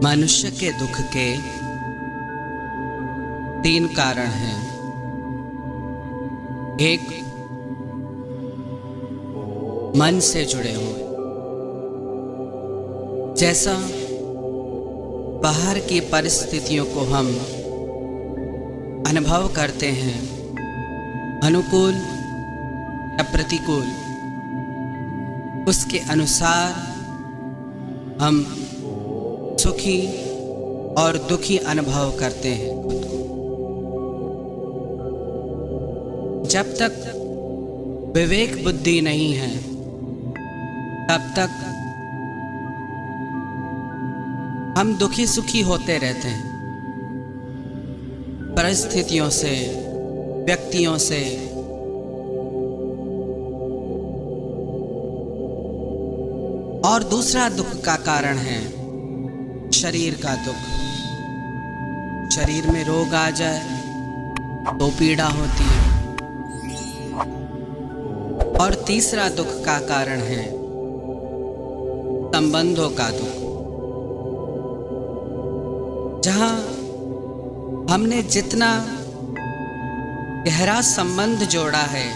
मनुष्य के दुख के 3 कारण हैं। एक, मन से जुड़े हुए, जैसा बाहर की परिस्थितियों को हम अनुभव करते हैं, अनुकूल या प्रतिकूल, उसके अनुसार हम सुखी और दुखी अनुभव करते हैं खुद को। जब तक विवेक बुद्धि नहीं है तब तक हम दुखी सुखी होते रहते हैं, परिस्थितियों से, व्यक्तियों से। और दूसरा दुख का कारण है शरीर का दुख। शरीर में रोग आ जाए तो पीड़ा होती है। और तीसरा दुख का कारण है संबंधों का दुख, जहां हमने जितना गहरा संबंध जोड़ा है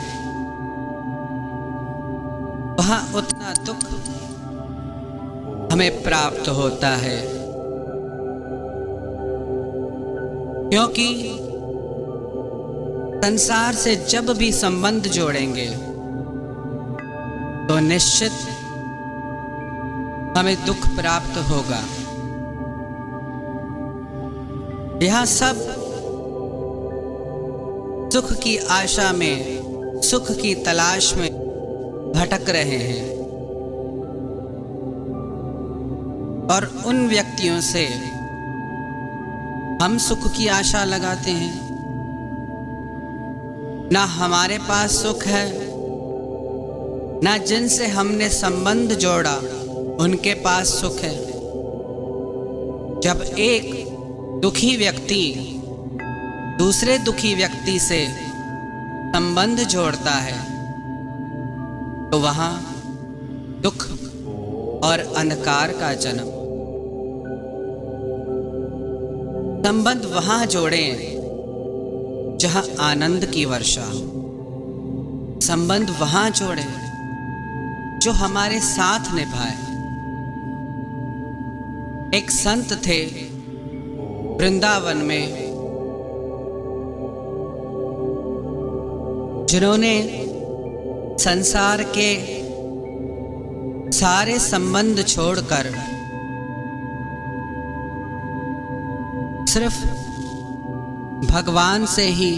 वहां उतना दुख हमें प्राप्त होता है, क्योंकि संसार से जब भी संबंध जोड़ेंगे तो निश्चित हमें दुख प्राप्त होगा। यह सब सुख की आशा में, सुख की तलाश में भटक रहे हैं और उन व्यक्तियों से हम सुख की आशा लगाते हैं। ना हमारे पास सुख है, ना जिनसे हमने संबंध जोड़ा उनके पास सुख है। जब एक दुखी व्यक्ति दूसरे दुखी व्यक्ति से संबंध जोड़ता है तो वहां दुख और अंधकार का जन्म। संबंध वहां जोड़ें जहां आनंद की वर्षा हो। संबंध वहां जोड़ें जो हमारे साथ निभाए। एक संत थे वृंदावन में, जिन्होंने संसार के सारे संबंध छोड़कर सिर्फ भगवान से ही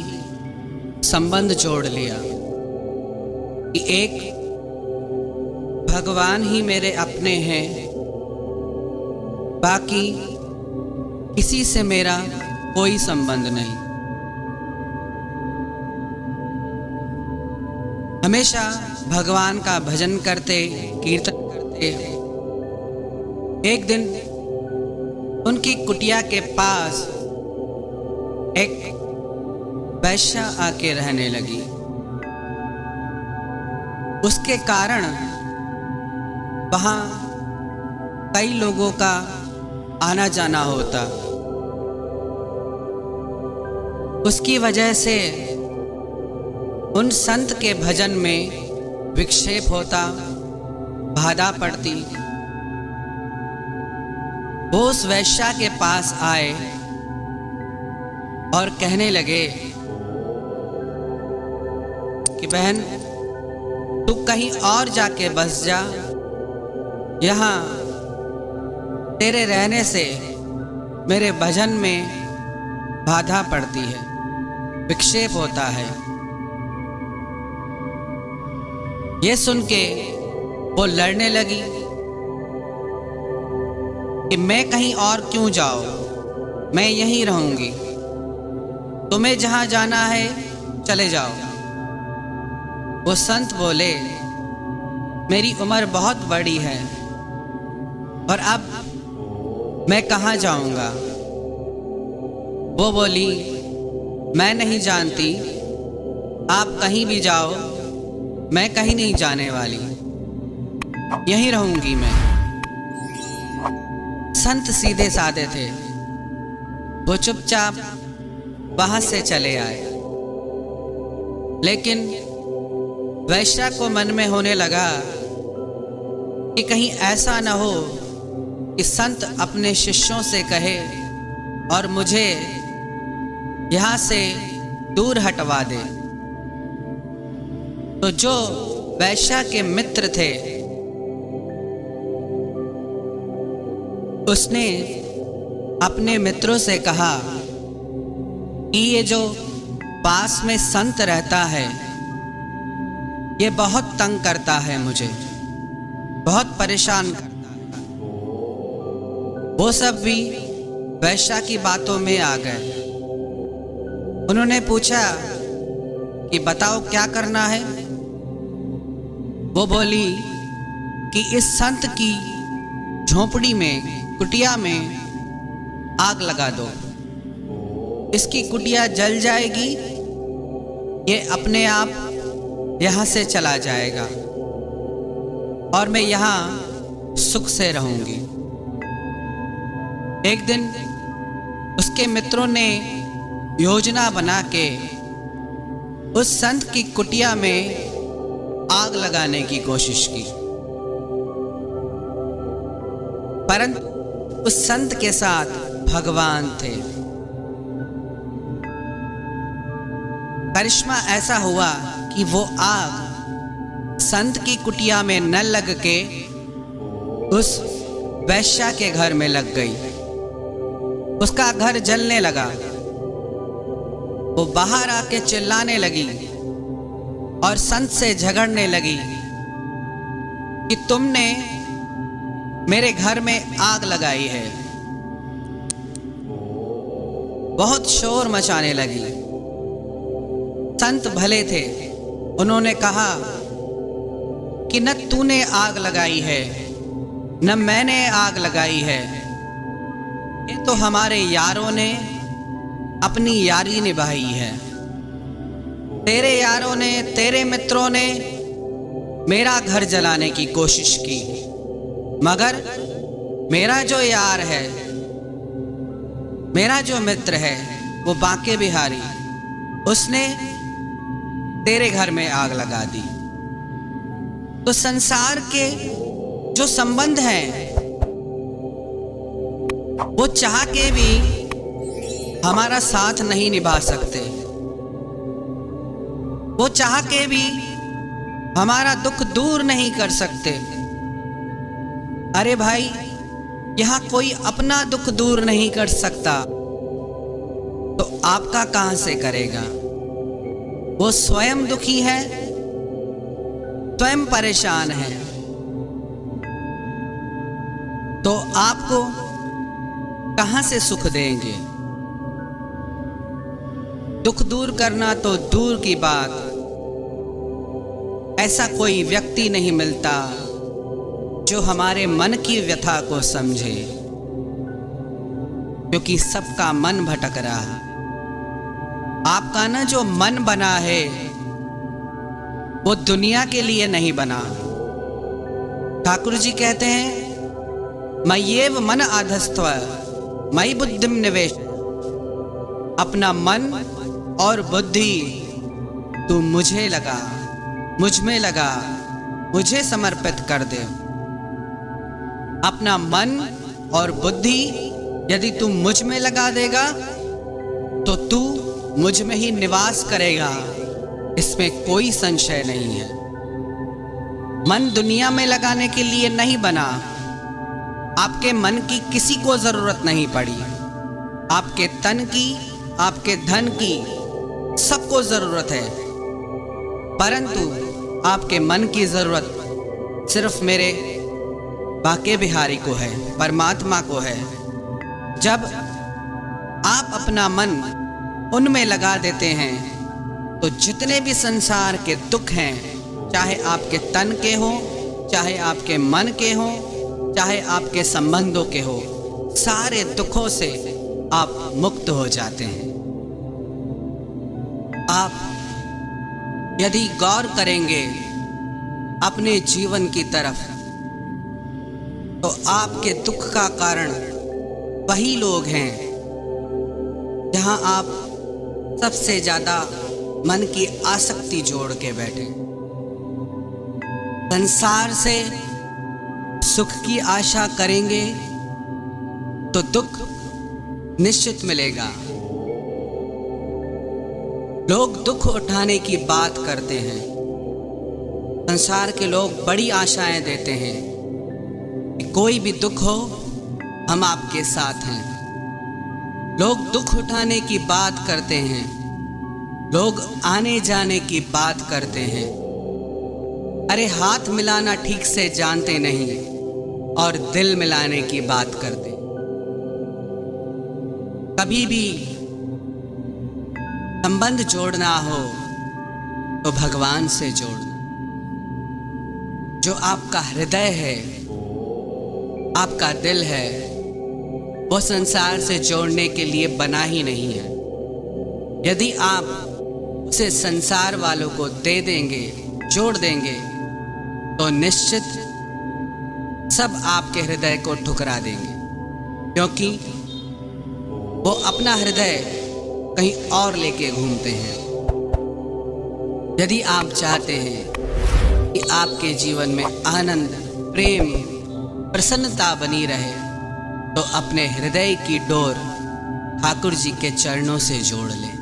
संबंध जोड़ लिया कि एक भगवान ही मेरे अपने हैं, बाकी किसी से मेरा कोई संबंध नहीं। हमेशा भगवान का भजन करते, कीर्तन करते। एक दिन उनकी कुटिया के पास एक वैश्या आके रहने लगी। उसके कारण वहां कई लोगों का आना जाना होता। उसकी वजह से उन संत के भजन में विक्षेप होता, बाधा पड़ती। वो उस वैश्या के पास आए और कहने लगे कि बहन, तू कहीं और जाके बस जा, यहाँ तेरे रहने से मेरे भजन में बाधा पड़ती है, विक्षेप होता है। ये सुन के वो लड़ने लगी कि मैं कहीं और क्यों जाऊं, मैं यहीं रहूंगी, तुम्हें जहां जाना है चले जाओ। वो संत बोले, मेरी उम्र बहुत बड़ी है और अब मैं कहां जाऊंगा। वो बोली, मैं नहीं जानती, आप कहीं भी जाओ, मैं कहीं नहीं जाने वाली, यहीं रहूंगी मैं। संत सीधे साधे थे। वो चुपचाप वहां से चले आए। लेकिन वैश्या को मन में होने लगा कि कहीं ऐसा न हो कि संत अपने शिष्यों से कहे और मुझे यहां से दूर हटवा दे। तो जो वैश्या के मित्र थे उसने अपने मित्रों से कहा कि ये जो पास में संत रहता है ये बहुत तंग करता है, मुझे बहुत परेशान करता है। वो सब भी वैश्या की बातों में आ गए। उन्होंने पूछा कि बताओ क्या करना है। वो बोली कि इस संत की झोंपड़ी में, कुटिया में आग लगा दो। इसकी कुटिया जल जाएगी, ये अपने आप यहाँ से चला जाएगा और मैं यहाँ सुख से रहूंगी। एक दिन उसके मित्रों ने योजना बना के उस संत की कुटिया में आग लगाने की कोशिश की, परंतु उस संत के साथ भगवान थे। करिश्मा ऐसा हुआ कि वो आग संत की कुटिया में न लग के उस वैश्या के घर में लग गई। उसका घर जलने लगा। वो बाहर आके चिल्लाने लगी और संत से झगड़ने लगी कि तुमने मेरे घर में आग लगाई है। बहुत शोर मचाने लगी। संत भले थे, उन्होंने कहा कि न तूने आग लगाई है न मैंने आग लगाई है, ये तो हमारे यारों ने अपनी यारी निभाई है। तेरे यारों ने, तेरे मित्रों ने मेरा घर जलाने की कोशिश की, मगर मेरा जो यार है, मेरा जो मित्र है, वो बांके बिहारी, उसने तेरे घर में आग लगा दी। तो संसार के जो संबंध हैं वो चाह के भी हमारा साथ नहीं निभा सकते। वो चाह के भी हमारा दुख दूर नहीं कर सकते। अरे भाई, यहां कोई अपना दुख दूर नहीं कर सकता तो आपका कहां से करेगा। वो स्वयं दुखी है, स्वयं परेशान है, तो आपको कहां से सुख देंगे। दुख दूर करना तो दूर की बात, ऐसा कोई व्यक्ति नहीं मिलता जो हमारे मन की व्यथा को समझे, क्योंकि सबका मन भटक रहा है। आपका ना जो मन बना है वो दुनिया के लिए नहीं बना। ठाकुर जी कहते हैं, मय्येव मन आधस्त्व मयि बुद्धिम निवेश। अपना मन और बुद्धि तू मुझे लगा, मुझ में लगा, मुझे समर्पित कर दे। अपना मन और बुद्धि यदि तू मुझ में लगा देगा तो तू मुझ में ही निवास करेगा, इसमें कोई संशय नहीं है। मन दुनिया में लगाने के लिए नहीं बना। आपके मन की किसी को जरूरत नहीं पड़ी। आपके तन की, आपके धन की सबको जरूरत है, परंतु आपके मन की जरूरत सिर्फ मेरे बांके बिहारी को है, परमात्मा को है। जब आप अपना मन उनमें लगा देते हैं तो जितने भी संसार के दुख हैं, चाहे आपके तन के हो, चाहे आपके मन के हो, चाहे आपके संबंधों के हो, सारे दुखों से आप मुक्त हो जाते हैं। आप यदि गौर करेंगे अपने जीवन की तरफ तो आपके दुख का कारण वही लोग हैं जहां आप सबसे ज्यादा मन की आसक्ति जोड़ के बैठे। संसार से सुख की आशा करेंगे तो दुख निश्चित मिलेगा। लोग दुख उठाने की बात करते हैं। संसार के लोग बड़ी आशाएं देते हैं कि कोई भी दुख हो हम आपके साथ हैं। लोग दुख उठाने की बात करते हैं। लोग आने जाने की बात करते हैं। अरे हाथ मिलाना ठीक से जानते नहीं और दिल मिलाने की बात करते। कभी भी संबंध जोड़ना हो तो भगवान से जोड़ना। जो आपका हृदय है, आपका दिल है, वो संसार से जोड़ने के लिए बना ही नहीं है। यदि आप उसे संसार वालों को दे देंगे, जोड़ देंगे, तो निश्चित सब आपके हृदय को ठुकरा देंगे, क्योंकि वो अपना हृदय कहीं और लेके घूमते हैं। यदि आप चाहते हैं कि आपके जीवन में आनंद, प्रेम, प्रसन्नता बनी रहे, तो अपने हृदय की डोर ठाकुर जी के चरणों से जोड़ लें।